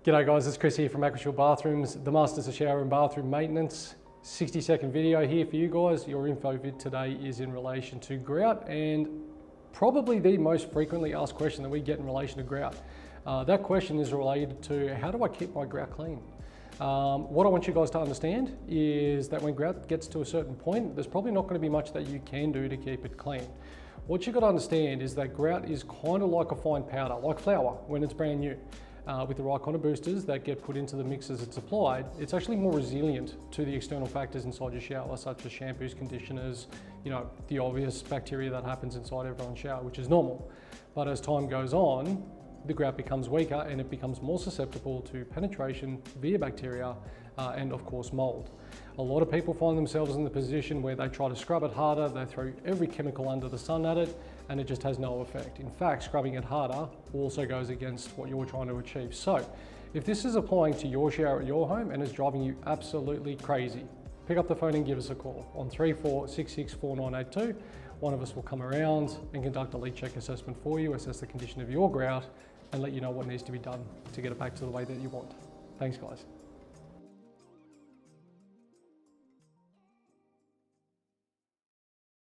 G'day guys, it's Chris here from Aquashield Bathrooms, the masters of shower and bathroom maintenance. 60-second video here for you guys. Your info vid today is in relation to grout, and probably the most frequently asked question that we get in relation to grout. That question is related to how do I keep my grout clean? What I want you guys to understand is that when grout gets to a certain point, there's probably not going to be much that you can do to keep it clean. What you've got to understand is that grout is kind of like a fine powder, like flour when it's brand new. With the right kind of boosters that get put into the mix as it's applied, it's actually more resilient to the external factors inside your shower, such as shampoos, conditioners, the obvious bacteria that happens inside everyone's shower, which is normal. But as time goes on, the grout becomes weaker and it becomes more susceptible to penetration via bacteria and of course mold. A lot of people find themselves in the position where they try to scrub it harder, they throw every chemical under the sun at it, and it just has no effect. In fact, scrubbing it harder also goes against what you're trying to achieve. So, if this is applying to your shower at your home and is driving you absolutely crazy, pick up the phone and give us a call on 34664982. One of us will come around and conduct a leak check assessment for you, assess the condition of your grout, and let you know what needs to be done to get it back to the way that you want. Thanks guys.